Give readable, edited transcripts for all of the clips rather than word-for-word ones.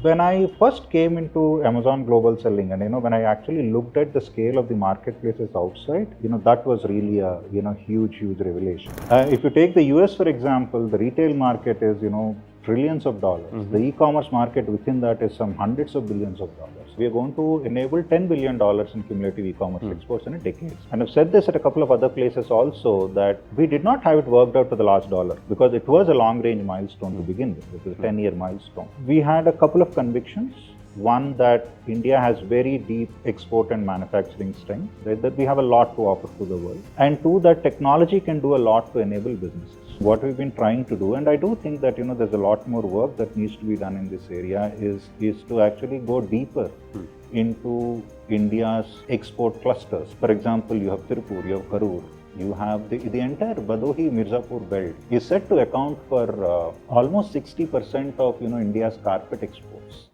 When I first came into Amazon global selling, and when I actually looked at the scale of the marketplaces outside, that was really a huge revelation. If you take the US for example, the retail market is trillions of dollars. The e-commerce market within that is some hundreds of billions of dollars. We are going to enable $10 billion in cumulative e-commerce exports in a decade. And I've said this at a couple of other places also, that we did not have it worked out to the last dollar because it was a long-range milestone to begin with. It was a 10-year milestone. We had a couple of convictions. One, that India has very deep export and manufacturing strength, right? That we have a lot to offer to the world. And two, that technology can do a lot to enable businesses. What we've been trying to do, and I do think that there's a lot more work that needs to be done in this area, is to actually go deeper into India's export clusters. For example, you have Tirupur, you have Karur, you have the entire Bhadohi-Mirzapur belt is set to account for almost 60% of India's carpet exports.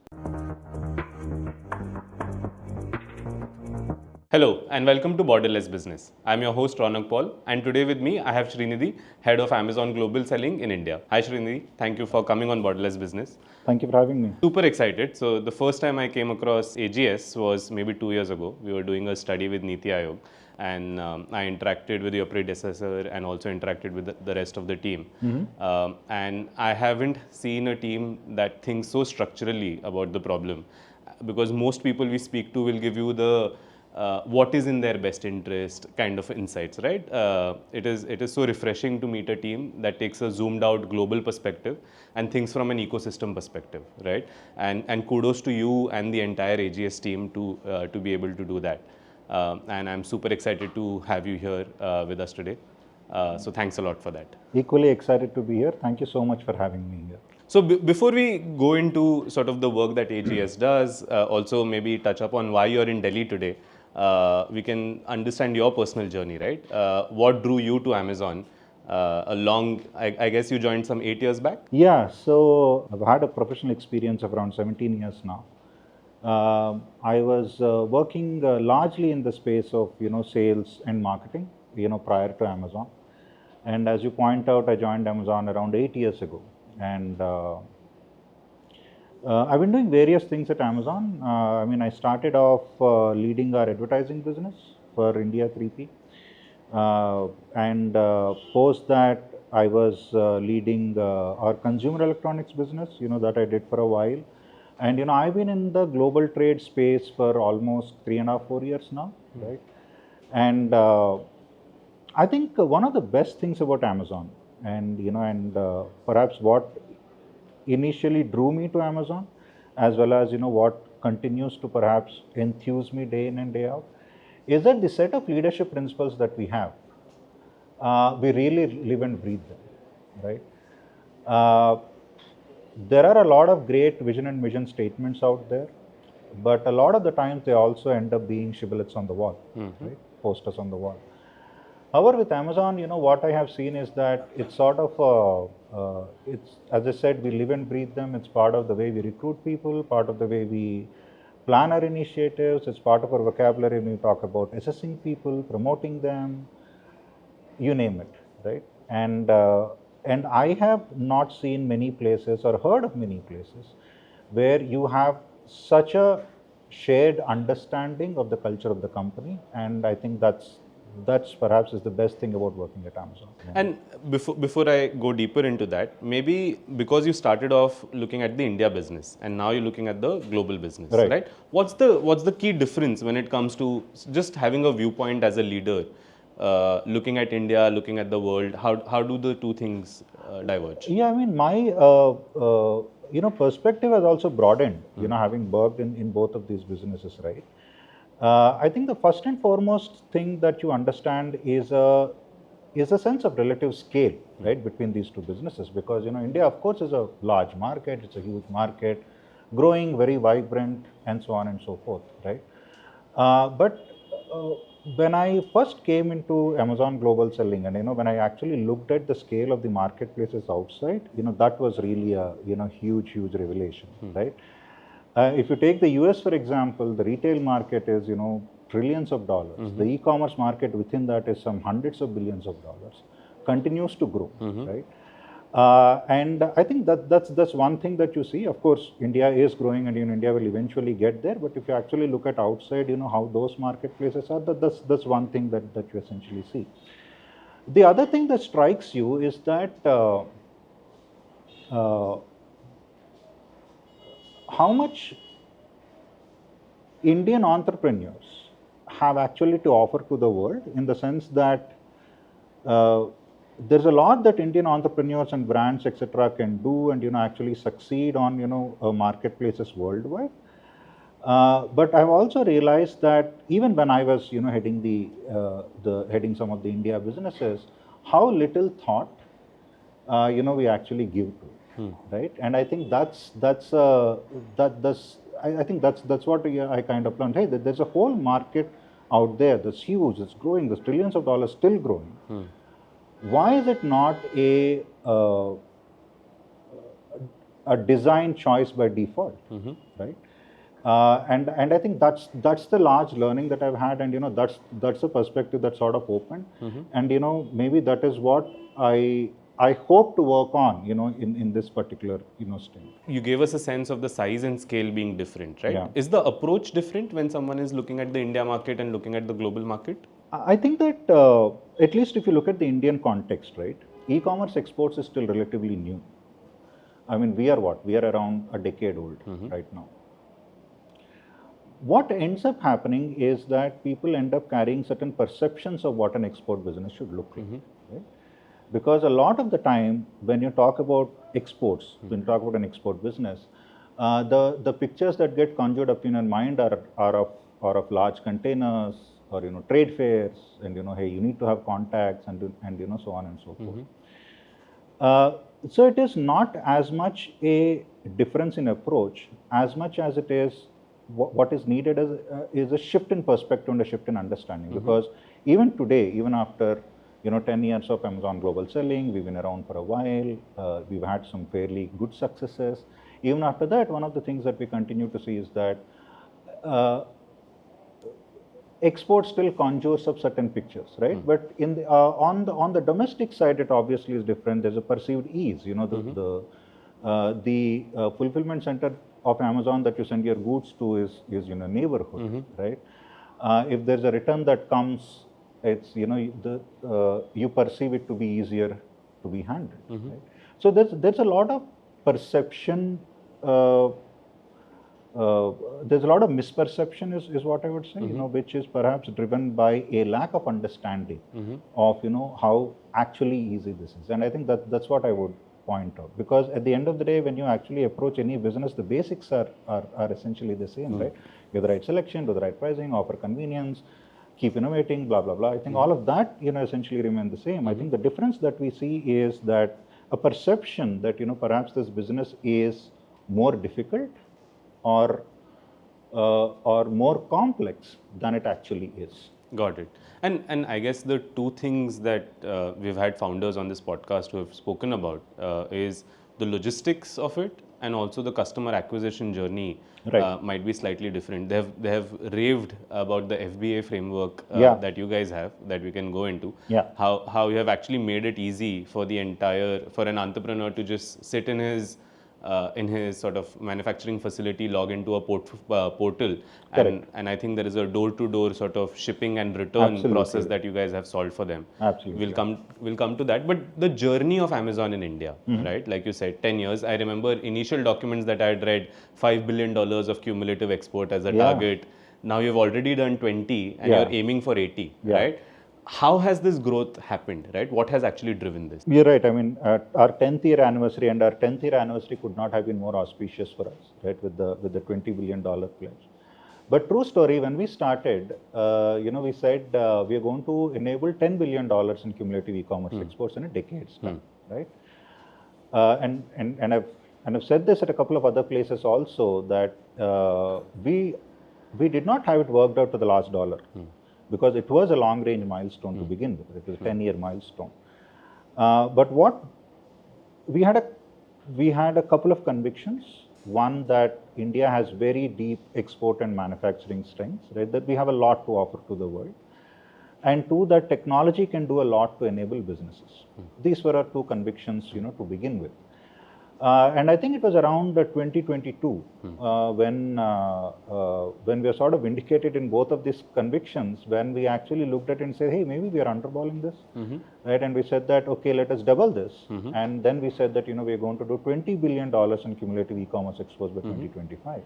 Hello and welcome to Borderless Business. I'm your host Ronak Paul, and today with me I have Srinidhi, Head of Amazon Global Selling in India. Hi Srinidhi, thank you for coming on Borderless Business. Thank you for having me. Super excited. So the first time I came across AGS was maybe 2 years ago. We were doing a study with Niti Aayog, and I interacted with your predecessor and also interacted with the rest of the team. And I haven't seen a team that thinks so structurally about the problem, because most people we speak to will give you the what is in their best interest kind of insights, right? It is so refreshing to meet a team that takes a zoomed out global perspective and thinks from an ecosystem perspective, right? And kudos to you and the entire AGS team to be able to do that. And I'm super excited to have you here with us today. So thanks a lot for that. Equally excited to be here. Thank you so much for having me here. So before we go into sort of the work that AGS does, also maybe touch upon why you're in Delhi today. We can understand your personal journey, right? What drew you to Amazon? I guess you joined some 8 years back? Yeah, so I've had a professional experience of around 17 years now. I was working largely in the space of, sales and marketing, prior to Amazon. And as you point out, I joined Amazon around 8 years ago. And I've been doing various things at Amazon. I started off leading our advertising business for India 3P. And post that, I was leading our consumer electronics business, that I did for a while. And, I've been in the global trade space for almost 3.5-4 years now, right? And I think one of the best things about Amazon, and perhaps what initially drew me to Amazon, as well as what continues to perhaps enthuse me day in and day out, is that the set of leadership principles that we have, we really live and breathe them, right? There are a lot of great vision and mission statements out there, but a lot of the times they also end up being shibboleths on the wall, right? Posters on the wall. However, with Amazon, what I have seen is that it's sort of, it's, as I said, we live and breathe them. It's part of the way we recruit people, part of the way we plan our initiatives. It's part of our vocabulary when we talk about assessing people, promoting them, you name it, right? And I have not seen many places or heard of many places where you have such a shared understanding of the culture of the company. And I think that's perhaps is the best thing about working at Amazon. And before I go deeper into that, maybe because you started off looking at the India business and now you're looking at the global business, right? What's the key difference when it comes to just having a viewpoint as a leader, looking at India, looking at the world? How do the two things diverge? Yeah, my perspective has also broadened, having worked in both of these businesses, right? I think the first and foremost thing that you understand is a sense of relative scale, right, between these two businesses. Because India, of course, is a large market; it's a huge market, growing, very vibrant, and so on and so forth, right? But when I first came into Amazon global selling, and when I actually looked at the scale of the marketplaces outside, that was really a huge revelation, right? If you take the US, for example, the retail market is, trillions of dollars. The e-commerce market within that is some hundreds of billions of dollars, continues to grow, right? And I think that's one thing that you see. Of course, India is growing, and India will eventually get there. But if you actually look at outside, how those marketplaces are, that's one thing that you essentially see. The other thing that strikes you is that how much Indian entrepreneurs have actually to offer to the world, in the sense that there's a lot that Indian entrepreneurs and brands, etc., can do, and actually succeed on marketplaces worldwide. But I've also realized that even when I was heading heading some of the India businesses, how little thought we actually give to it, right? And I think that's I think that's what I kind of learned. Hey, there's a whole market out there that's huge, it's growing, there's trillions of dollars still growing. Why is it not a design choice by default, right? And I think that's the large learning that I've had, and that's a perspective that sort of opened, and maybe that is what I hope to work on, in this particular stint. You gave us a sense of the size and scale being different, right? Yeah. Is the approach different when someone is looking at the India market and looking at the global market? I think that at least if you look at the Indian context, right, e-commerce exports is still relatively new. I mean, we are around a decade old right now. What ends up happening is that people end up carrying certain perceptions of what an export business should look like, right? Because a lot of the time, when you talk about exports, when you talk about an export business, the pictures that get conjured up in your mind are of large containers, or trade fairs, and hey, you need to have contacts, and so on and so forth. So it is not as much a difference in approach as much as it is what is needed is a shift in perspective and a shift in understanding. Because even today, even after 10 years of Amazon global selling, we've been around for a while, we've had some fairly good successes. Even after that, one of the things that we continue to see is that export still conjures up certain pictures, right? But in the, on the domestic side, it obviously is different. There's a perceived ease. The fulfillment center of Amazon that you send your goods to is neighborhood, right? If there's a return that comes, it's you perceive it to be easier to be handled, right? So there's a lot of perception. There's a lot of misperception is what I would say, which is perhaps driven by a lack of understanding of how actually easy this is. And I think that's what I would point out, because at the end of the day, when you actually approach any business, the basics are essentially the same, right? You have the right selection, do the right pricing, offer convenience, keep innovating, blah blah blah. I think all of that essentially remain the same. I think the difference that we see is that a perception that perhaps this business is more difficult or more complex than it actually is. Got it. And I guess the two things that we've had founders on this podcast who have spoken about is the logistics of it, and also the customer acquisition journey might be slightly different. They have raved about the FBA framework that you guys have, that we can go into. Yeah. How you have actually made it easy for an entrepreneur to just sit in his sort of manufacturing facility, log into a portal, and I think there is a door-to-door sort of shipping and return process that you guys have solved for them. Absolutely. We'll come to that. But the journey of Amazon in India, right? Like you said, 10 years. I remember initial documents that I had read, $5 billion of cumulative export as a target. Now you've already done 20 and you're aiming for 80, right? How has this growth happened, right? What has actually driven this? You're right. I mean, our 10th year anniversary, and our 10th year anniversary could not have been more auspicious for us, right? With the $20 billion pledge. But true story, when we started, we said we are going to enable $10 billion in cumulative e-commerce exports in a decade's time, right? And I've said this at a couple of other places also, that we did not have it worked out to the last dollar. Because it was a long-range milestone to begin with. It was a 10-year milestone. But what we had a couple of convictions. One, that India has very deep export and manufacturing strengths, right? That we have a lot to offer to the world. and two, that technology can do a lot to enable businesses. These were our two convictions, to begin with. And I think it was around 2022 when we are sort of indicated in both of these convictions, when we actually looked at it and said, hey, maybe we are underballing this, right? And we said that, okay, let us double this. And then we said that, we are going to do $20 billion in cumulative e-commerce exports by 2025.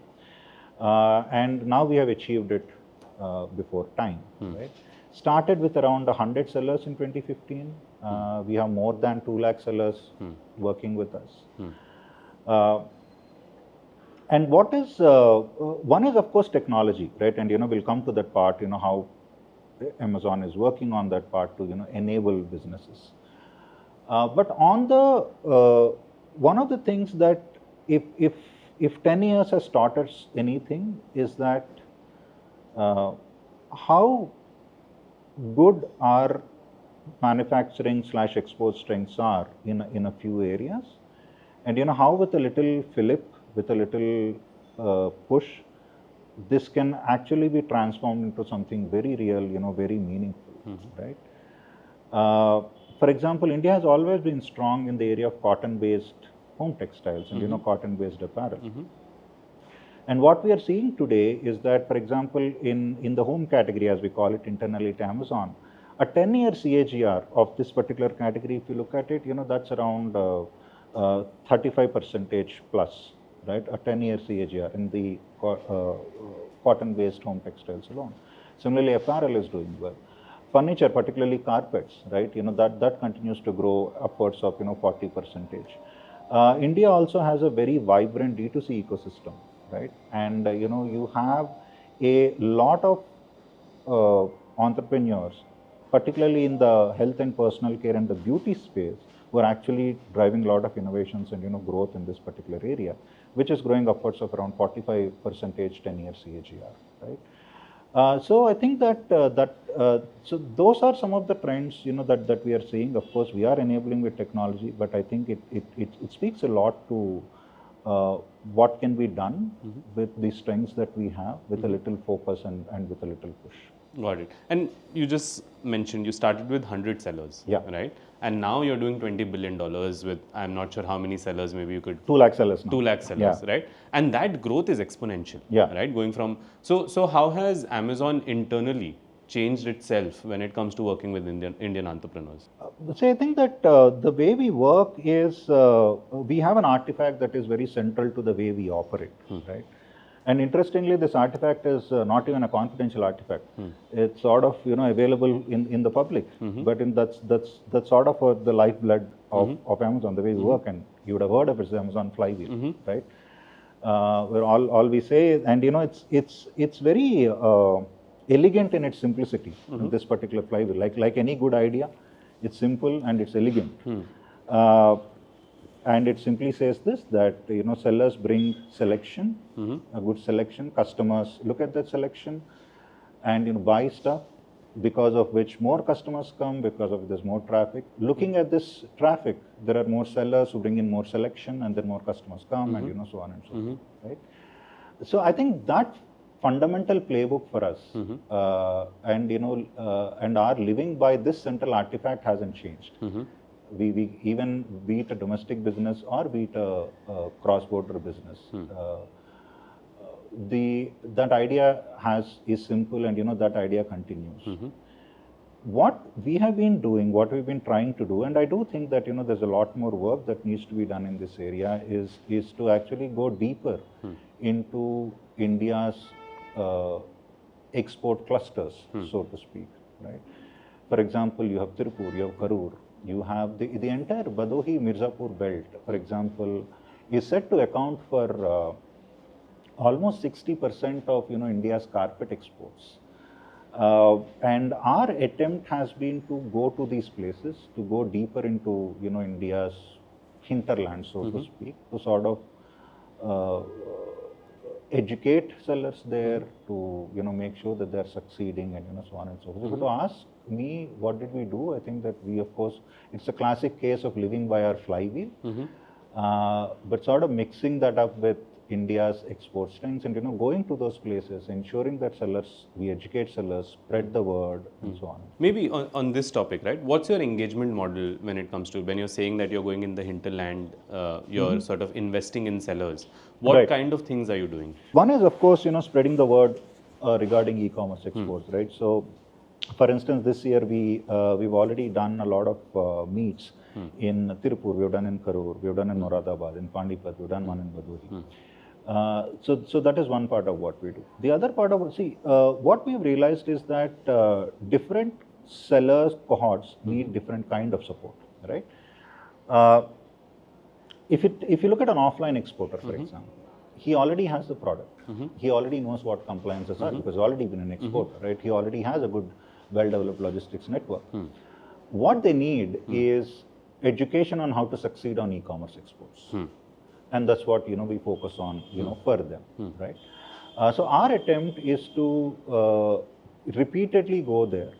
And now we have achieved it before time, right? Started with around 100 sellers in 2015. We have more than 2 lakh sellers working with us. And what is, one is of course technology, right? And we'll come to that part, how Amazon is working on that part to, enable businesses. But on the, one of the things that if 10 years has taught us anything is that how good our manufacturing / export strengths are in a few areas, and how with a little fillip, with a little push, this can actually be transformed into something very real, very meaningful, right? For example, India has always been strong in the area of cotton-based home textiles and cotton-based apparel. And what we are seeing today is that, for example, in the home category, as we call it internally at Amazon, a 10-year CAGR of this particular category, if you look at it, that's around 35% plus, right? A 10-year CAGR in the cotton-based home textiles alone. Similarly, apparel is doing well. Furniture, particularly carpets, right? That continues to grow upwards of 40%. India also has a very vibrant D2C ecosystem, right? And you have a lot of entrepreneurs, particularly in the health and personal care and the beauty space, who are actually driving a lot of innovations and growth in this particular area, which is growing upwards of around 45% 10-year CAGR, right? So I think that so those are some of the trends that we are seeing. Of course, we are enabling with technology, but I think it speaks a lot to what can be done with the strengths that we have, with a little focus and with a little push. Got it. And you just mentioned you started with 100 sellers, right? And now you're doing $20 billion with, I'm not sure how many sellers, maybe you could... 2 lakh sellers now. 2 lakh sellers, right? And that growth is exponential, right? Going from... So how has Amazon internally changed itself when it comes to working with Indian entrepreneurs? So I think that the way we work is, we have an artifact that is very central to the way we operate, right? And interestingly, this artifact is not even a confidential artifact. It's sort of available in the public, but that's sort of the lifeblood of Amazon, the way we work. And you would have heard of it, Amazon flywheel, right? Where all we say, and it's very elegant in its simplicity. This particular flywheel, like any good idea, it's simple and it's elegant. And it simply says this, that sellers bring selection, a good selection. Customers look at that selection and buy stuff, because of which more customers come, because of there's more traffic. Looking at this traffic, there are more sellers who bring in more selection, and then more customers come, and so on and so forth, right? So I think that fundamental playbook for us, and our living by this central artifact hasn't changed. We even, be it a domestic business or be it a cross-border business, that idea is simple, and that idea continues. What we have been doing, what we've been trying to do, and I do think that there's a lot more work that needs to be done in this area, is to actually go deeper into India's export clusters, so to speak, right? For example, you have Tirupur, you have Karur, you have the entire Badohi Mirzapur belt, for example, is said to account for almost 60% of India's carpet exports. And our attempt has been to go to these places, to go deeper into India's hinterland, so to speak, to sort of educate sellers there, to make sure that they're succeeding, and so on and so forth. But to ask me, what did we do? I think that we, of course, it's a classic case of living by our flywheel, but sort of mixing that up with India's export strengths, and going to those places, ensuring that we educate sellers, spread the word, and so on. Maybe on this topic, right? What's your engagement model when it comes to when you're saying that you're going in the hinterland, you're sort of investing in sellers? What kind of things are you doing? One is, of course, spreading the word regarding e-commerce exports, right? So, for instance, this year we've already done a lot of meets in Tirupur, we've done in Karur, we've done in Moradabad, in Pandipat, we've done one in Baduri. So that is one part of what we do. The other part of what we've realized is that different sellers cohorts need different kind of support, right? If you look at an offline exporter, for example, he already has the product. He already knows what compliances are because he's already been an exporter, right? He already has a good, well-developed logistics network. What they need is education on how to succeed on e-commerce exports, and that's what we focus on, for them, right? So our attempt is to repeatedly go there.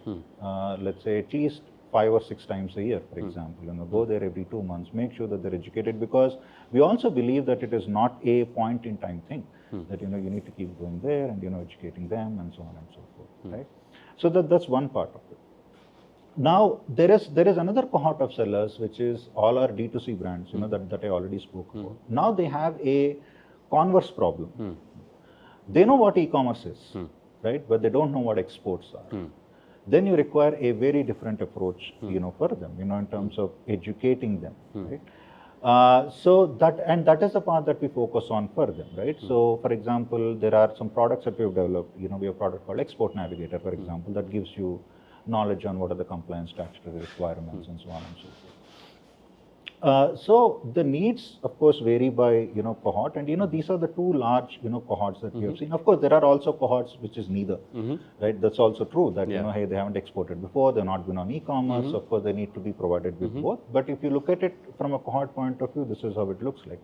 Let's say at least 5 or 6 times a year, for example. Go there every 2 months, make sure that they're educated, because we also believe that it is not a point in time thing, that you need to keep going there and educating them and so on and so forth, right? So that's one part of it. Now there is another cohort of sellers, which is all our D2C brands, that I already spoke about. Now they have a converse problem. They know what e-commerce is, right? But they don't know what exports are. Then you require a very different approach, for them, in terms of educating them, right? So that is the part that we focus on for them, right? So, for example, there are some products that we have developed. We have a product called Export Navigator, for example, that gives you knowledge on what are the compliance statutory requirements and so on and so forth. So the needs, of course, vary by cohort, and these are the two large cohorts that we have seen. Of course, there are also cohorts which is neither, right? That's also true that hey, they haven't exported before, they're not been on e-commerce. Of course, they need to be provided with both. But if you look at it from a cohort point of view, this is how it looks like.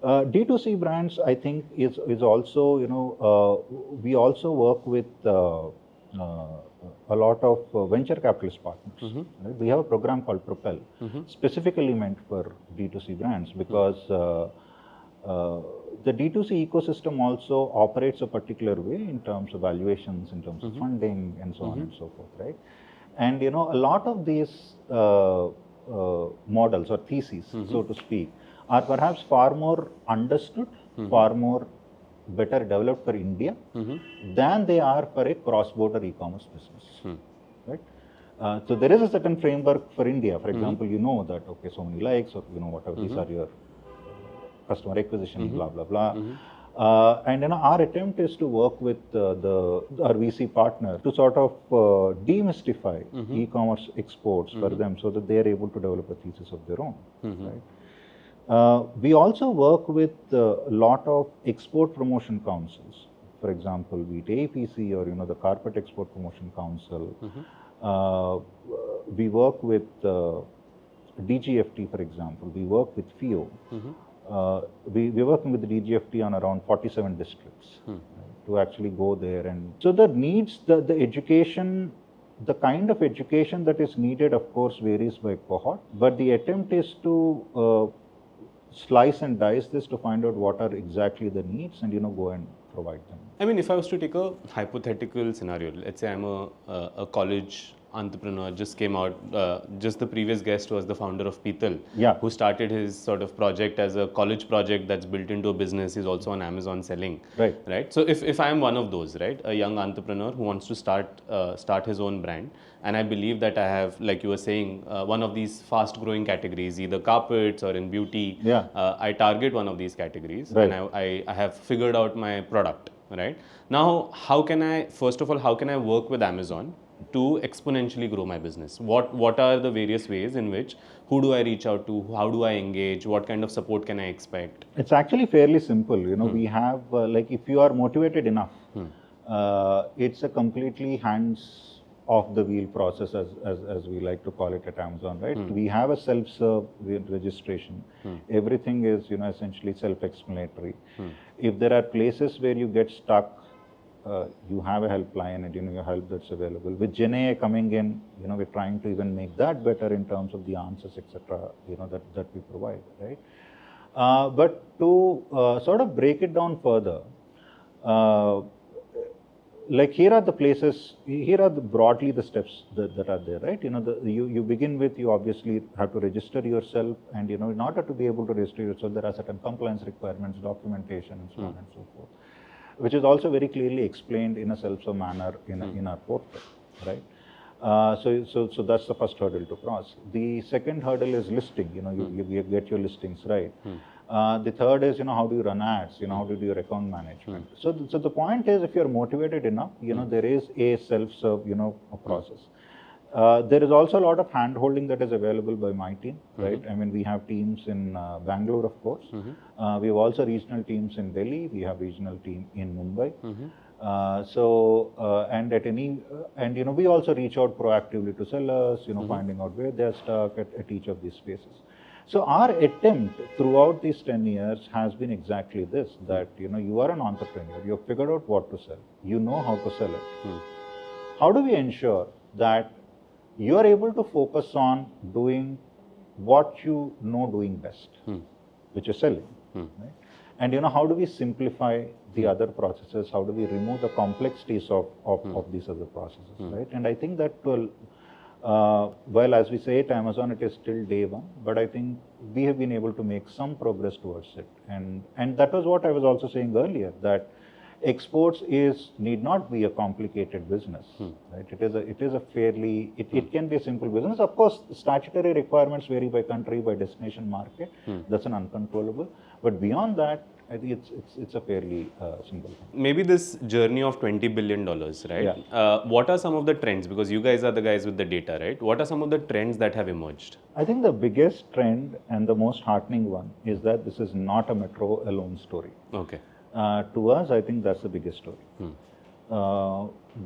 D2C brands, I think, is also we also work with a lot of venture capitalist partners. Right? We have a program called Propel, specifically meant for D2C brands, because the D2C ecosystem also operates a particular way in terms of valuations, in terms of funding, and so on and so forth, right? And a lot of these models or theses, so to speak, are perhaps far more understood, far more better developed for India than they are for a cross-border e-commerce business, right? So there is a certain framework for India. For example, that okay, so many likes, or whatever these are your customer acquisition, blah blah blah. And our attempt is to work with our VC partner to sort of demystify e-commerce exports for them, so that they are able to develop a thesis of their own, right? We also work with a lot of export promotion councils. For example, be it APC or the Carpet Export Promotion Council. We work with DGFT, for example. We work with FIO. We're working with the DGFT on around 47 districts, right, to actually go there. And so the needs, the education, the kind of education that is needed, of course, varies by cohort. But the attempt is to slice and dice this to find out what are exactly the needs and go and provide them. I mean, if I was to take a hypothetical scenario, let's say I'm a college entrepreneur, just came out, just the previous guest was the founder of Petal, who started his sort of project as a college project that's built into a business. He's also on Amazon selling, right? So if I'm one of those, right, a young entrepreneur who wants to start his own brand, and I believe that I have, like you were saying, one of these fast growing categories, either carpets or in beauty, I target one of these categories, and I have figured out my product, right? Now, first of all, how can I work with Amazon to exponentially grow my business? What are the various ways in which, who do I reach out to, how do I engage, what kind of support can I expect? It's actually fairly simple. We have like, if you are motivated enough, it's a completely hands off the wheel process, as we like to call it at Amazon, right? We have a self-serve registration. Everything is essentially self-explanatory. If there are places where you get stuck, you have a helpline and your help that's available. With GenAI coming in, we're trying to even make that better in terms of the answers, etc. That we provide, right? But to sort of break it down further, uh, like here are the places, here are broadly the steps that are there, right? You begin with, you obviously have to register yourself, and in order to be able to register yourself, there are certain compliance requirements, documentation, and so on and so forth, which is also very clearly explained in a self-serve manner in our portal, right? So that's the first hurdle to cross. The second hurdle is listing. You get your listings right. The third is, how do you run ads? How do you do your account management? So the point is, if you're motivated enough, there is a self-serve, a process. There is also a lot of hand-holding that is available by my team, right? I mean, we have teams in Bangalore, of course. We have also regional teams in Delhi. We have regional team in Mumbai. And we also reach out proactively to sellers, finding out where they're stuck at each of these spaces. So our attempt throughout these 10 years has been exactly this, that, you are an entrepreneur, you've figured out what to sell, you know how to sell it. How do we ensure that you are able to focus on doing what you know doing best, which is selling, right? And how do we simplify the other processes? How do we remove the complexities of these other processes, right? And I think that well, as we say at Amazon, it is still day one, but I think we have been able to make some progress towards it. And that was what I was also saying earlier, that exports need not be a complicated business, right? It is a fairly, it can be a simple business. Of course, statutory requirements vary by country, by destination market. That's an uncontrollable. But beyond that, I think it's a fairly simple thing. Maybe this journey of $20 billion, right? Yeah. What are some of the trends? Because you guys are the guys with the data, right? What are some of the trends that have emerged? I think the biggest trend and the most heartening one is that this is not a metro alone story. Okay. To us, I think that's the biggest story.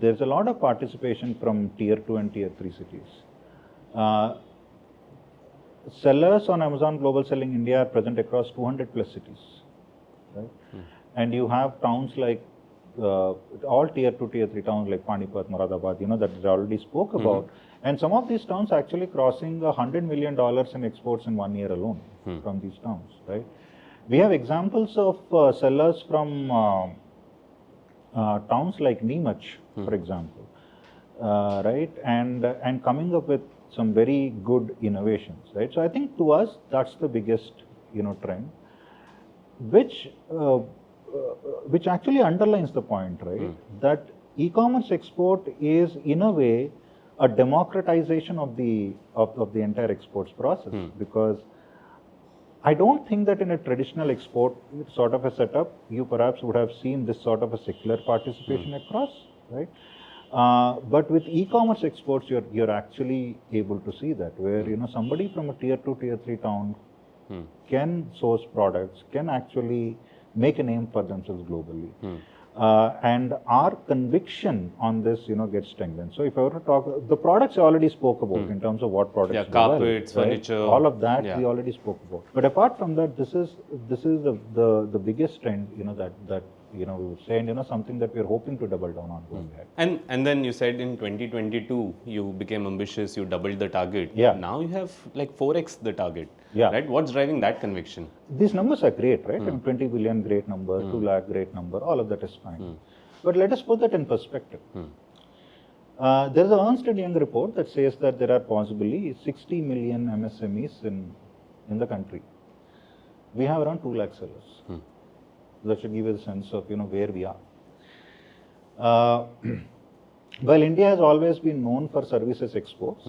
There's a lot of participation from tier 2 and tier 3 cities. Sellers on Amazon Global Selling India are present across 200 plus cities, right? And you have towns like all tier 2, tier 3 towns like Panipat, Moradabad, that I already spoke about. And some of these towns actually crossing $100 million in exports in 1 year alone from these towns, right? We have examples of sellers from towns like Neemach, for example, right? And coming up with some very good innovations, right? So I think to us, that's the biggest, trend, which actually underlines the point, right? That e-commerce export is, in a way, a democratization of the entire exports process, because I don't think that in a traditional export sort of a setup, you perhaps would have seen this sort of a secular participation across, right? But with e-commerce exports, you're actually able to see that, where somebody from a tier 2, tier 3 town can source products, can actually make a name for themselves globally. And our conviction on this, gets strengthened. So if I were to talk, the products I already spoke about in terms of what products. Yeah, carpets, furniture. All of that we already spoke about. But apart from that, this is the biggest trend, that we would say, and something that we are hoping to double down on going ahead. And then you said in 2022 you became ambitious, you doubled the target. Yeah. Now you have like 4x the target. Yeah. Right? What's driving that conviction? These numbers are great, right? 20 billion, great number. 2 lakh, great number. All of that is fine. But let us put that in perspective. There is a Ernst & Young report that says that there are possibly 60 million MSMEs in the country. We have around 2 lakh sellers. That should give you a sense of where we are. Well, India has always been known for services exports.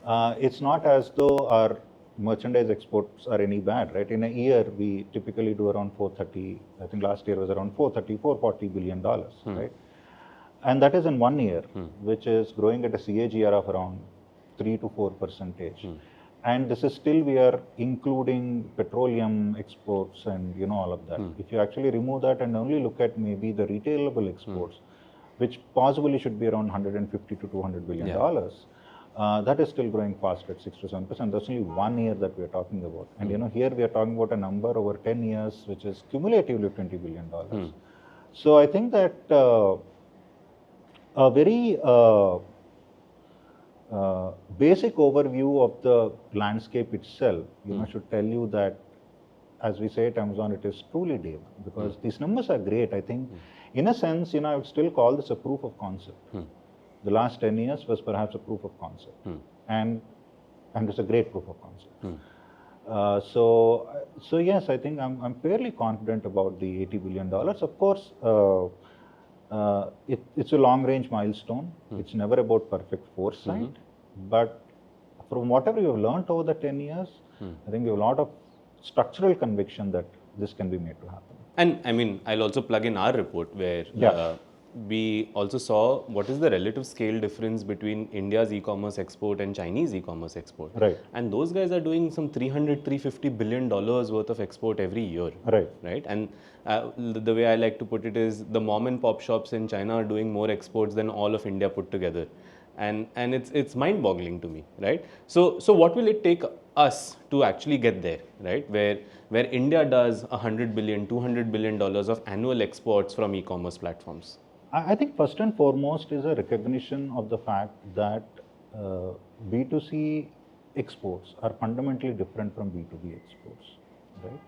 It's not as though our merchandise exports are any bad, right? In a year, we typically do around 430. I think last year was around 440 billion dollars, right? And that is in 1 year, which is growing at a CAGR of around 3 to 4%. And this is still, we are including petroleum exports and all of that. If you actually remove that and only look at maybe the retailable exports, which possibly should be around 150 to 200 billion dollars, that is still growing fast at 6 to 7%. That's only 1 year that we are talking about. And here we are talking about a number over 10 years, which is cumulatively $20 billion. So I think that a very basic overview of the landscape itself, should tell you that as we say at Amazon, it is truly day one, because these numbers are great. I think, in a sense, I would still call this a proof of concept. The last 10 years was perhaps a proof of concept, and it's a great proof of concept. So yes, I think I'm fairly confident about the $80 billion. Of course, it's a long-range milestone. It's never about perfect foresight, but from whatever you've learned over the 10 years, I think you have a lot of structural conviction that this can be made to happen. And I mean, I'll also plug in our report where we also saw what is the relative scale difference between India's e-commerce export and Chinese e-commerce export. Right. And those guys are doing some $350 billion worth of export every year. Right. Right. And the way I like to put it is the mom and pop shops in China are doing more exports than all of India put together. And it's mind-boggling to me, right? So what will it take us to actually get there, right? Where India does $100 billion, $200 billion of annual exports from e-commerce platforms? I think first and foremost is a recognition of the fact that B2C exports are fundamentally different from B2B exports, right?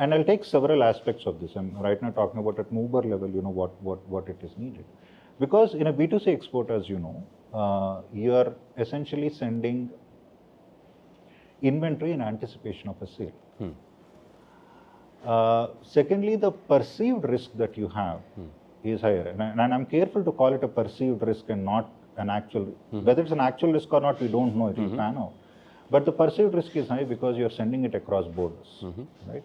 And I'll take several aspects of this. I'm right now talking about at Uber level, what it is needed. Because in a B2C export, as you know, you are essentially sending inventory in anticipation of a sale. Secondly, the perceived risk that you have is higher. And I'm careful to call it a perceived risk and not an actual, whether it's an actual risk or not, we don't know, it will pan out. But the perceived risk is high because you're sending it across borders, right?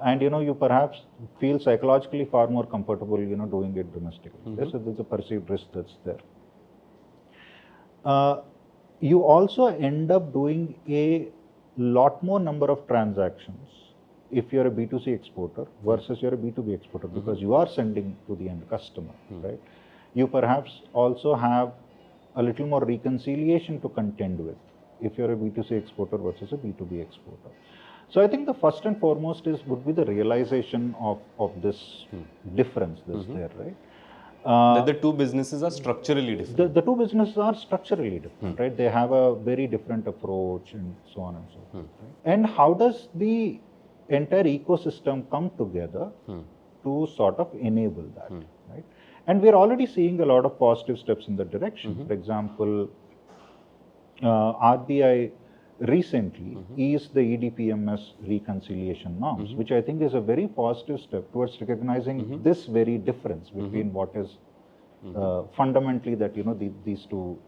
And you perhaps feel psychologically far more comfortable, doing it domestically. So there's a perceived risk that's there. You also end up doing a lot more number of transactions if you're a B2C exporter versus you're a B2B exporter, because you are sending to the end customer, right? You perhaps also have a little more reconciliation to contend with if you're a B2C exporter versus a B2B exporter. So I think the first and foremost would be the realization of this difference that's there, right? That the two businesses are structurally different. The two businesses are structurally different, right? They have a very different approach and so on and so forth. Right? And how does the entire ecosystem come together to sort of enable that, right? And we're already seeing a lot of positive steps in that direction. For example, RBI recently eased the EDPMS reconciliation norms, which I think is a very positive step towards recognizing this very difference between what is fundamentally that these two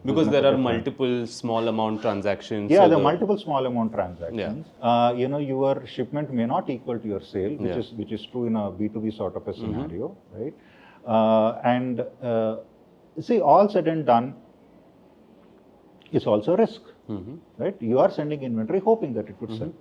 because there are multiple small amount transactions. Yeah, there are multiple small amount transactions. Your shipment may not equal to your sale, which is true in a B2B sort of a scenario, right? And see, all said and done, it's also risk, right? You are sending inventory hoping that it would sell.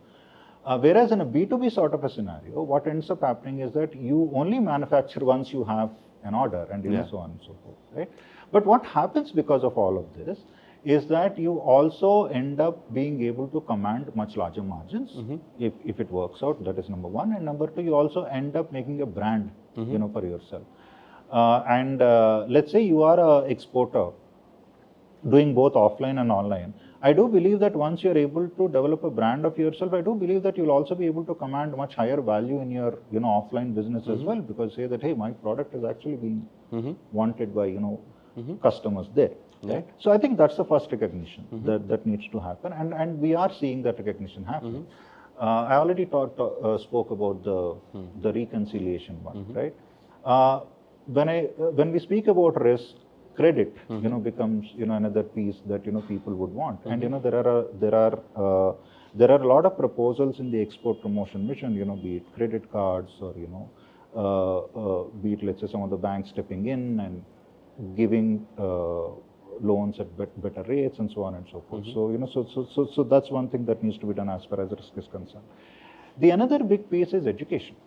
Whereas in a B2B sort of a scenario, what ends up happening is that you only manufacture once you have an order and so on and so forth, right? But what happens because of all of this is that you also end up being able to command much larger margins if it works out. That is number one. And number two, you also end up making a brand, for yourself. Let's say you are an exporter doing both offline and online. I do believe that once you're able to develop a brand of yourself, I do believe that you'll also be able to command much higher value in your offline business as well, because say that, hey, my product is actually being wanted by customers there. Right? So I think that's the first recognition that needs to happen, and we are seeing that recognition happen. I already spoke about the reconciliation one, right? When we speak about risk, credit, becomes another piece that people would want, and there are a lot of proposals in the export promotion mission, be it credit cards or be it, let's say, some of the banks stepping in and giving loans at better rates and so on and so forth. So that's one thing that needs to be done as far as risk is concerned. The another big piece is education,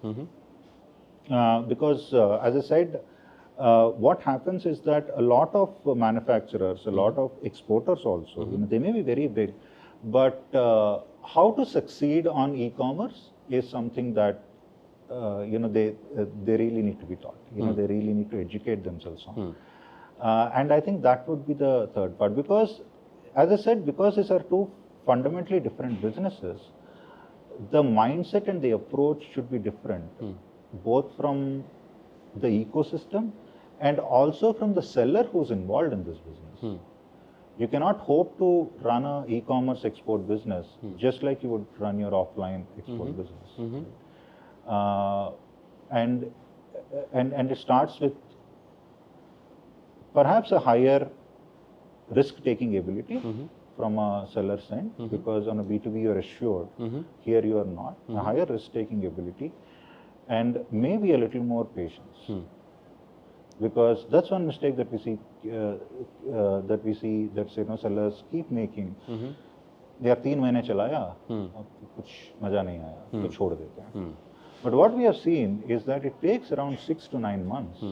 because as I said, what happens is that a lot of manufacturers, a lot of exporters also, they may be very big, but how to succeed on e-commerce is something that they really need to be taught. They really need to educate themselves on. And I think that would be the third part, because, as I said, because these are two fundamentally different businesses, the mindset and the approach should be different, both from the ecosystem and also from the seller who's involved in this business. You cannot hope to run an e-commerce export business just like you would run your offline export business. And it starts with perhaps a higher risk-taking ability from a seller's end, because on a B2B you're assured, here you are not. A higher risk-taking ability and maybe a little more patience. Because that's one mistake that we see that sellers keep making. यार 3 महीने चलाया, कुछ मजा नहीं आया, तो छोड़ देते हैं. But what we have seen is that it takes around 6 to 9 months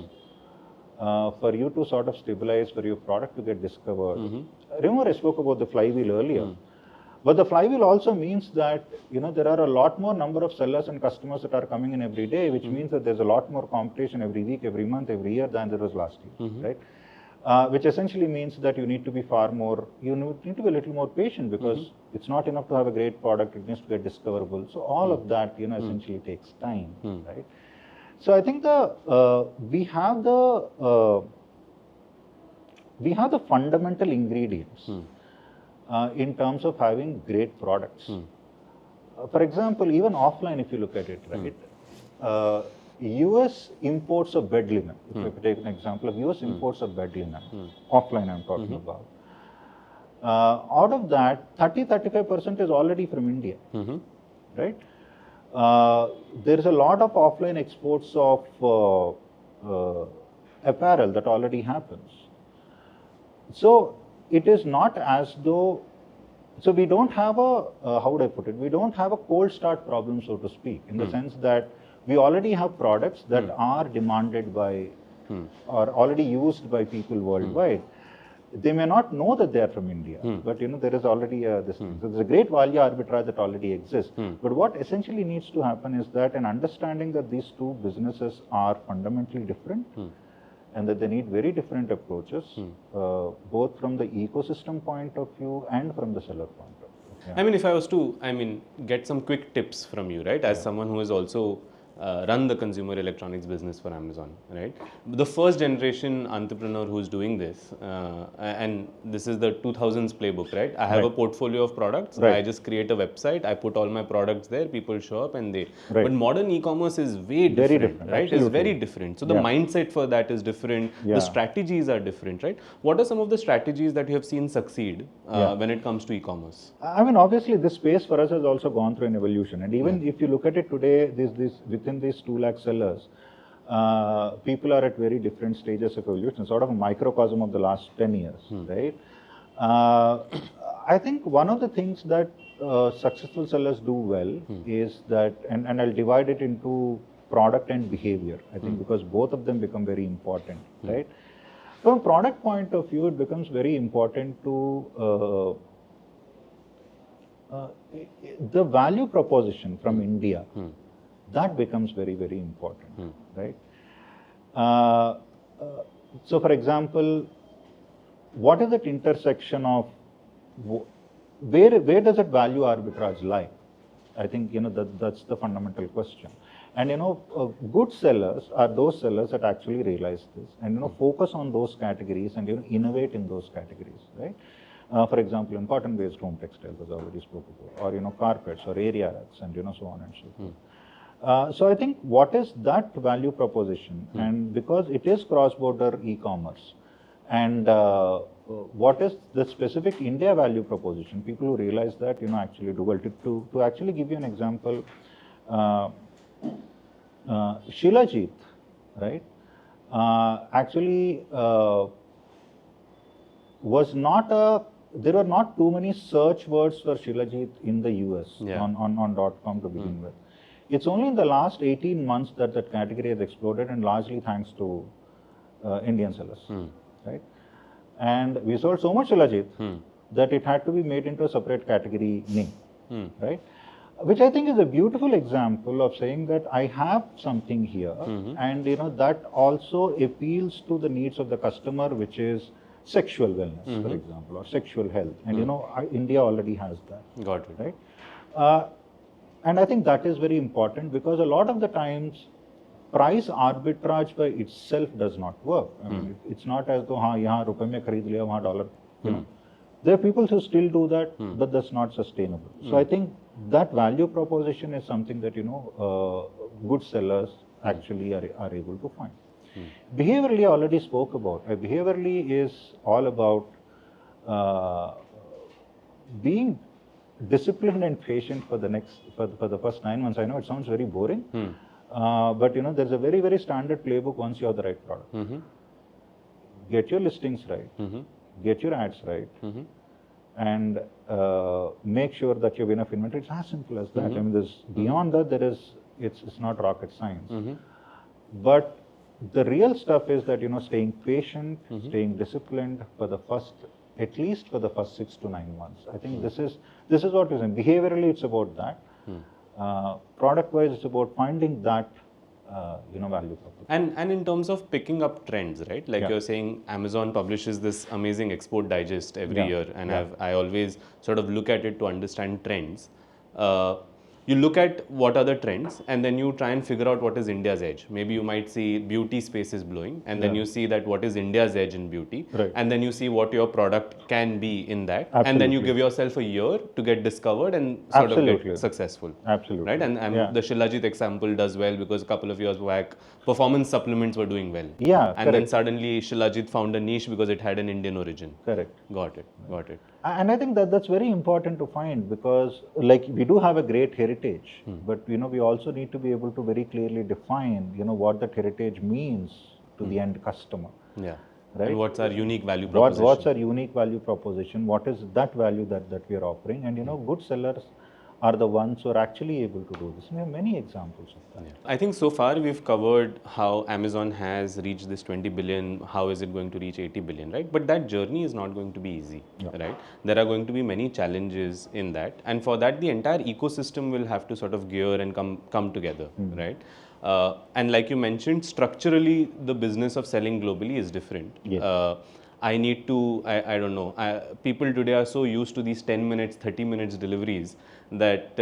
for you to sort of stabilize, for your product to get discovered. Remember I spoke about the flywheel earlier. But the flywheel also means that there are a lot more number of sellers and customers that are coming in every day, which means that there's a lot more competition every week, every month, every year than there was last year, right? Which essentially means that you need to be you need to be a little more patient, because it's not enough to have a great product, it needs to get discoverable. So all of that, essentially takes time, right? So I think we have the fundamental ingredients. In terms of having great products. For example, even offline, if you look at it, right? US imports of bed linen, if you take an example of US imports of bed linen, offline I'm talking about. Out of that, 30-35% is already from India, right? There is a lot of offline exports of apparel that already happens. So it is not as though, so we don't have how would I put it, we don't have a cold start problem, so to speak, in the sense that we already have products that are demanded by or already used by people worldwide. They may not know that they are from India, but there is already this thing. So there's a great value arbitrage that already exists. But what essentially needs to happen is that an understanding that these two businesses are fundamentally different, and that they need very different approaches, both from the ecosystem point of view and from the seller point of view. Yeah. I mean, if I was to, get some quick tips from you, right, as someone who has also run the consumer electronics business for Amazon, right? The first generation entrepreneur who's doing this, and this is the 2000s playbook, right? I have a portfolio of products, I just create a website, I put all my products there, people show up and they... But modern e-commerce is way different, right? Absolutely. It's very different. So the mindset for that is different, the strategies are different, right? What are some of the strategies that you have seen succeed when it comes to e-commerce? I mean, obviously this space for us has also gone through an evolution, and even if you look at it today, within these 2 lakh sellers, people are at very different stages of evolution, sort of a microcosm of the last 10 years, right? I think one of the things that successful sellers do well is that, and I'll divide it into product and behavior, I think, because both of them become very important, right? From a product point of view, it becomes very important to the value proposition from India. That becomes very, very important, right? So, for example, what is that intersection of where does that value arbitrage lie? I think that's the fundamental question. And good sellers are those sellers that actually realize this and focus on those categories and innovate in those categories, right? For example, in cotton-based home textiles, as I already spoke about, or carpets or area rugs, and so on and so forth. So I think what is that value proposition, and because it is cross-border e-commerce, and what is the specific India value proposition, people who realize that actually do well. To actually give you an example, Shilajit, right, actually was not there were not too many search words for Shilajit in the US on .com to begin with. It's only in the last 18 months that that category has exploded, and largely thanks to Indian sellers, right? And we sold so much Shilajit that it had to be made into a separate category name, right? Which I think is a beautiful example of saying that I have something here, and that also appeals to the needs of the customer, which is sexual wellness, for example, or sexual health, and India already has that. Got it. Right? And I think that is very important because a lot of the times price arbitrage by itself does not work. I mean, it's not as though हाँ यहाँ रुपए में खरीद लिया वहाँ dollar. You know, there are people who still do that, but that's not sustainable. So I think that value proposition is something that good sellers actually are able to find. Behaviorally, I already spoke about. Behaviorally is all about being disciplined and patient for the first 9 months. I know it sounds very boring, but there's a very, very standard playbook once you have the right product. Get your listings right, get your ads right, and make sure that you have enough inventory. It's as simple as that. I mean, there's beyond that, it's not rocket science. But the real stuff is that staying patient, staying disciplined at least for the first 6 to 9 months. I think this is what is in behaviorally. It's about that. Product wise, it's about finding that value proposition. And in terms of picking up trends, right? Like you're saying, Amazon publishes this amazing export digest every year, and I always sort of look at it to understand trends. You look at what are the trends, and then you try and figure out what is India's edge. Maybe you might see beauty space is blowing, and then you see that what is India's edge in beauty, and then you see what your product can be in that, and then you give yourself a year to get discovered and sort of get successful. Absolutely. Right, and the Shilajit example does well because a couple of years back, performance supplements were doing well. Yeah, and then suddenly Shilajit found a niche because it had an Indian origin. Correct. Got it. And I think that's very important to find because, like, we do have a great heritage, but we also need to be able to very clearly define, what that heritage means to the end customer. Yeah. Right. And what's our unique value proposition? What's our unique value proposition? What is that value that we are offering? And good sellers are the ones who are actually able to do this. We have many examples of that. Yeah. I think so far we've covered how Amazon has reached this 20 billion, how is it going to reach 80 billion, right? But that journey is not going to be easy, right? There are going to be many challenges in that. And for that, the entire ecosystem will have to sort of gear and come together, right? And like you mentioned, structurally, the business of selling globally is different. Yes. I need to, I don't know, people today are so used to these 10 minutes, 30 minutes deliveries that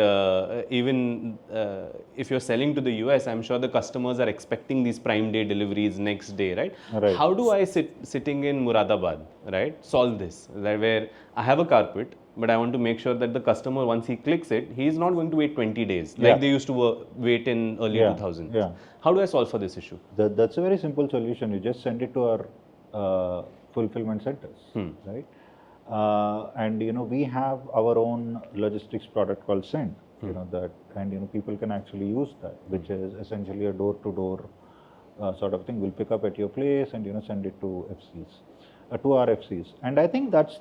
even if you're selling to the US, I'm sure the customers are expecting these prime day deliveries next day, right? How do I sitting in Muradabad, right, solve this? Where I have a carpet, but I want to make sure that the customer, once he clicks it, he is not going to wait 20 days like they used to wait in early 2000s. Yeah. How do I solve for this issue? That's a very simple solution. You just send it to our fulfillment centers, right? And we have our own logistics product called Send, and people can actually use that, which is essentially a door-to-door sort of thing. We'll pick up at your place and send it to FCs, to our FCs. And I think that's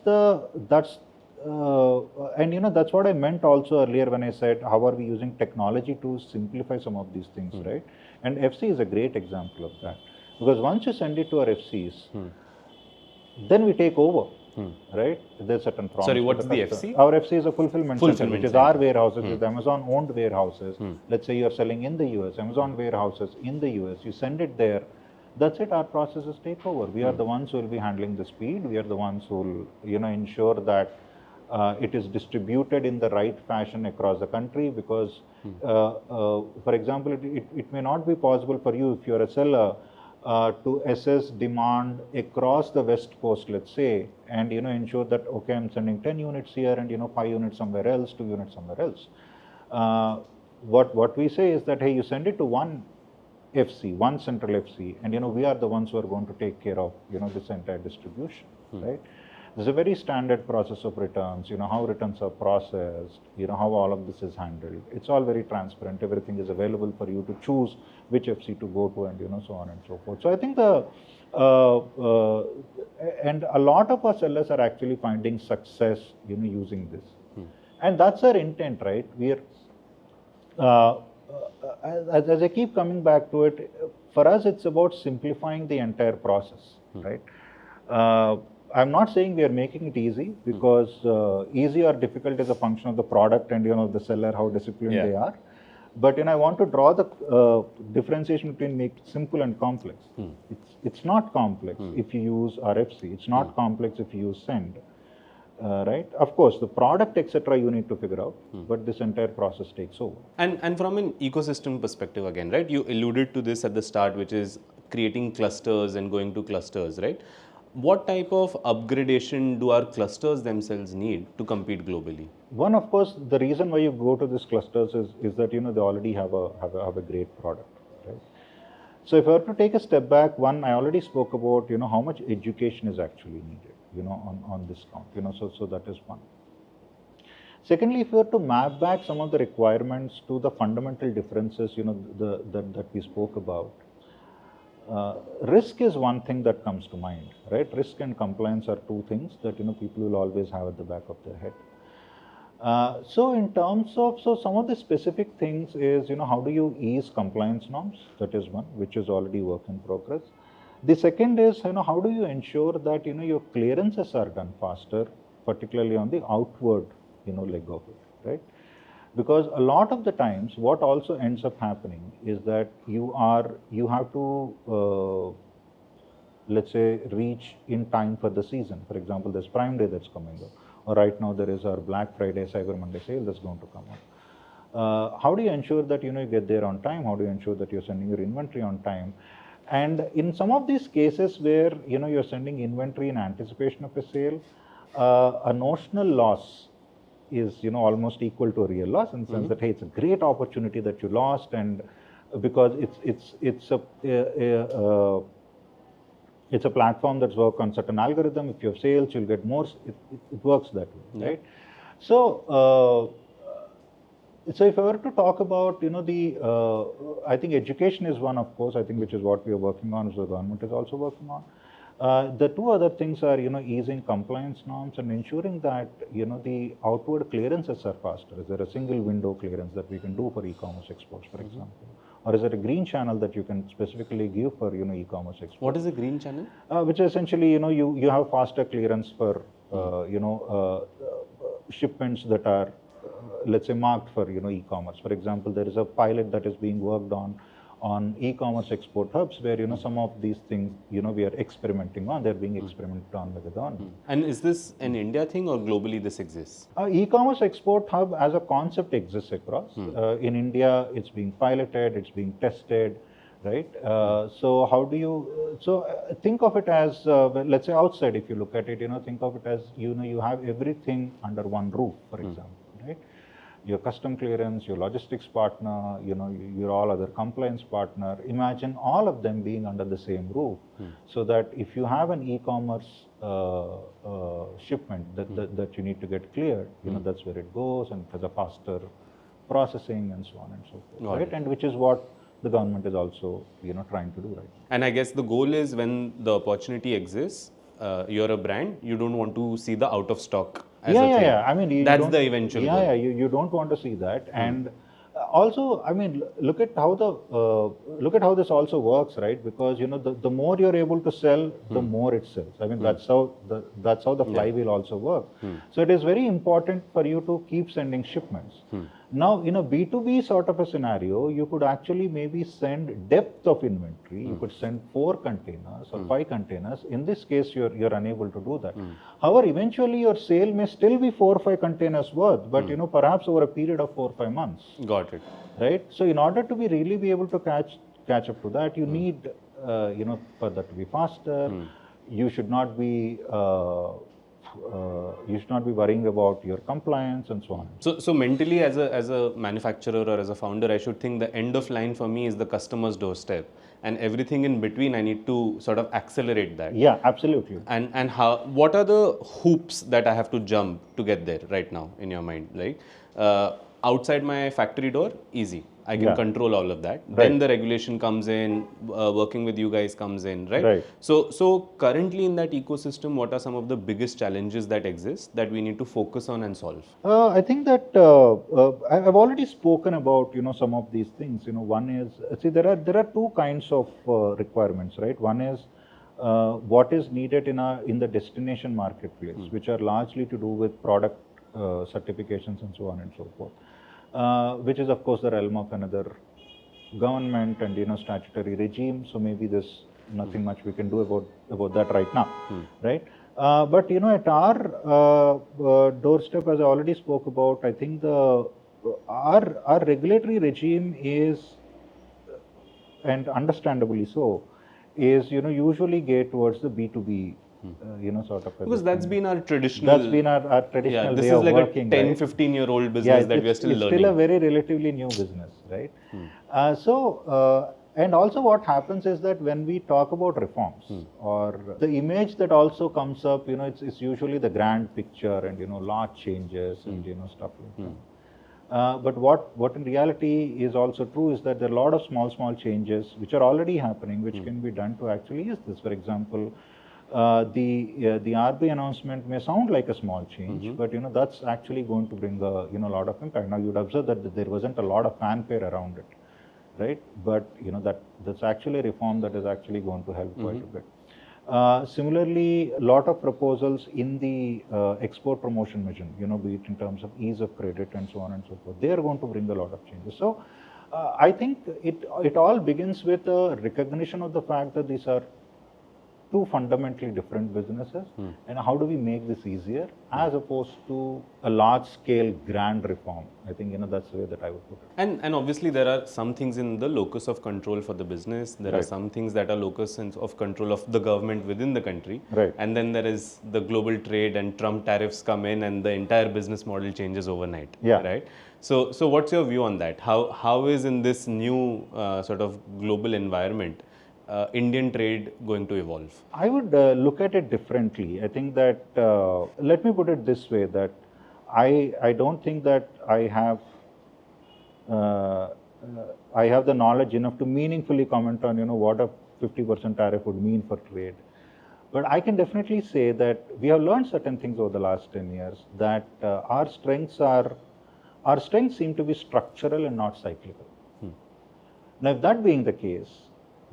what I meant also earlier when I said how are we using technology to simplify some of these things, right? And FC is a great example of that, because once you send it to our FCs, then we take over, right? There's certain promise. Sorry, what's the FC? Our FC is a fulfillment center, which is our warehouses, with Amazon-owned warehouses. Let's say you're selling in the US, Amazon warehouses in the US, you send it there. That's it, our processes take over. We are the ones who will be handling the speed. We are the ones who will, ensure that it is distributed in the right fashion across the country, because, for example, it may not be possible for you, if you're a seller, to assess demand across the West Coast, let's say, and ensure that, okay, I'm sending 10 units here and 5 units somewhere else, 2 units somewhere else. What we say is that, hey, you send it to one FC, one central FC, and we are the ones who are going to take care of this entire distribution, right? There's a very standard process of returns, how returns are processed, how all of this is handled. It's all very transparent. Everything is available for you to choose which FC to go to, and so on and so forth. So I think and a lot of our sellers are actually finding success, using this, and that's our intent, right? We are, as I keep coming back to it, for us it's about simplifying the entire process, right? I'm not saying we are making it easy, because easy or difficult is a function of the product and the seller, how disciplined they are. But I want to draw the differentiation between make simple and complex. It's not complex if you use RFC. It's not complex if you use Send. right? Of course, the product, etc., you need to figure out, but this entire process takes over. And from an ecosystem perspective again, right? You alluded to this at the start, which is creating clusters and going to clusters, right? What type of upgradation do our clusters themselves need to compete globally? One, of course, the reason why you go to these clusters is that they already have a great product, right? So if I were to take a step back, one, I already spoke about how much education is actually needed on this count, so that is one. Secondly, if you were to map back some of the requirements to the fundamental differences, that we spoke about, risk is one thing that comes to mind, right? Risk and compliance are two things that people will always have at the back of their head. So in terms of some of the specific things is how do you ease compliance norms? That is one, which is already work in progress. The second is how do you ensure that your clearances are done faster, particularly on the outward leg of it, right? Because a lot of the times what also ends up happening is that you have to let's say reach in time for the season. For example, there's Prime Day that's coming up, or right now there is our Black Friday, Cyber Monday sale that's going to come up. How do you ensure that you get there on time? How do you ensure that you're sending your inventory on time? And in some of these cases where you're sending inventory in anticipation of a sale, a notional loss is almost equal to a real loss, in the sense that, hey, it's a great opportunity that you lost, and because it's a platform that's worked on certain algorithm. If you have sales, you'll get more. It works that way, right? So so if I were to talk about I think education is one, of course, I think, which is what we are working on, which the government is also working on. The two other things are easing compliance norms and ensuring that the outward clearances are faster. Is there a single window clearance that we can do for e-commerce exports, for example? Or is it a green channel that you can specifically give for e-commerce exports? What is a green channel? Which is essentially you have faster clearance for shipments that are let's say marked for e-commerce. For example, there is a pilot that is being worked on e-commerce export hubs where some of these things we are experimenting on. They're being experimented on by the government. And is this an India thing or globally this exists? E-commerce export hub as a concept exists across. In India, it's being piloted, it's being tested, right? So how do you think of it as let's say outside, if you look at it, think of it as you have everything under one roof, for example, right? Your custom clearance, your logistics partner, your all other compliance partner. Imagine all of them being under the same roof, so that if you have an e-commerce shipment that you need to get cleared, that's where it goes, and it has a faster processing and so on and so forth, right? And which is what the government is also trying to do right now. And I guess the goal is when the opportunity exists, you're a brand, you don't want to see the out of stock as a thing. I mean, that's the eventual goal. You don't want to see that. And also, I mean, look at how this also works, right? Because the more you're able to sell, the more it sells. I mean, that's how the flywheel also works. So it is very important for you to keep sending shipments. Now, in a B2B sort of a scenario, you could actually maybe send depth of inventory. You could send 4 containers or 5 containers. In this case, you're unable to do that. However, eventually your sale may still be 4 or 5 containers worth, but perhaps over a period of 4 or 5 months. Got it. Right. So in order to really be able to catch up to that, you need for that to be faster. You should not be worrying about your compliance and so on. So mentally, as a manufacturer or as a founder, I should think the end of line for me is the customer's doorstep, and everything in between I need to sort of accelerate that. Yeah, absolutely. And what are the hoops that I have to jump to get there right now in your mind? Like outside my factory door, easy. I can control all of that. Right. Then the regulation comes in, working with you guys comes in, right? Right. So currently in that ecosystem, what are some of the biggest challenges that exist that we need to focus on and solve? I think that I've already spoken about some of these things. One is, see, there are 2 kinds of requirements, right? One is what is needed in the destination marketplace, which are largely to do with product certifications and so on and so forth. Which is of course the realm of another government and statutory regime. So maybe there's nothing much we can do about that right now, right? But at our doorstep, as I already spoke about, I think our regulatory regime is, and understandably so, is usually geared towards the B2B, sort of. Because that's been our That's traditional, been our yeah, traditional this way is of like a working, 10, right? 15-year-old Yeah, business that we are still it's learning. still a very relatively new business, right? And also what happens is that when we talk about reforms, or the image that also comes up, it's usually the grand picture and large changes and stuff like that. But what in reality is also true is that there are a lot of small changes which are already happening, which can be done to actually use this. For example, the RBI announcement may sound like a small change, but that's actually going to bring a lot of impact. Now you'd observe that there wasn't a lot of fanfare around it, right? But that's actually a reform that is actually going to help quite a bit. Similarly, a lot of proposals in the export promotion mission, be it in terms of ease of credit and so on and so forth, they are going to bring a lot of changes. So I think it all begins with a recognition of the fact that these are two fundamentally different businesses, and how do we make this easier as opposed to a large scale grand reform. I think that's the way that I would put it. And obviously there are some things in the locus of control for the business. There are some things that are locus of control of the government within the country. Right. And then there is the global trade and Trump tariffs come in and the entire business model changes overnight. Yeah. Right. So what's your view on that? How is in this new sort of global environment Indian trade going to evolve? I would look at it differently. I think that, let me put it this way, that I don't think that I have the knowledge enough to meaningfully comment on what a 50% tariff would mean for trade. But I can definitely say that we have learned certain things over the last 10 years, that our strengths seem to be structural and not cyclical. Now, if that being the case,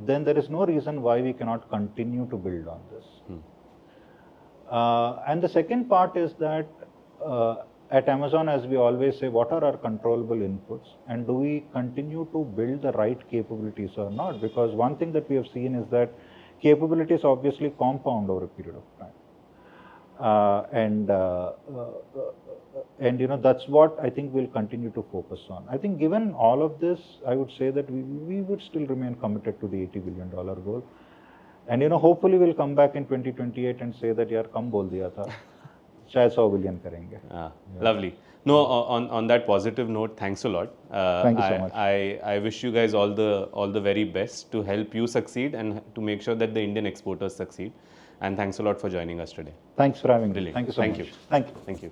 then there is no reason why we cannot continue to build on this. And the second part is that at Amazon, as we always say, what are our controllable inputs, and do we continue to build the right capabilities or not? Because one thing that we have seen is that capabilities obviously compound over a period of time. And that's what I think we'll continue to focus on. I think given all of this, I would say that we would still remain committed to the $80 billion goal. And hopefully we'll come back in 2028 and say that yaar kam bol diya tha, shayad 100 billion karenge. Lovely. No, on that positive note, thanks a lot. Thank you so much. I wish you guys all the very best to help you succeed and to make sure that the Indian exporters succeed. And thanks a lot for joining us today. Thanks for having me. Brilliant. Thank you so much. You. Thank you. Thank you.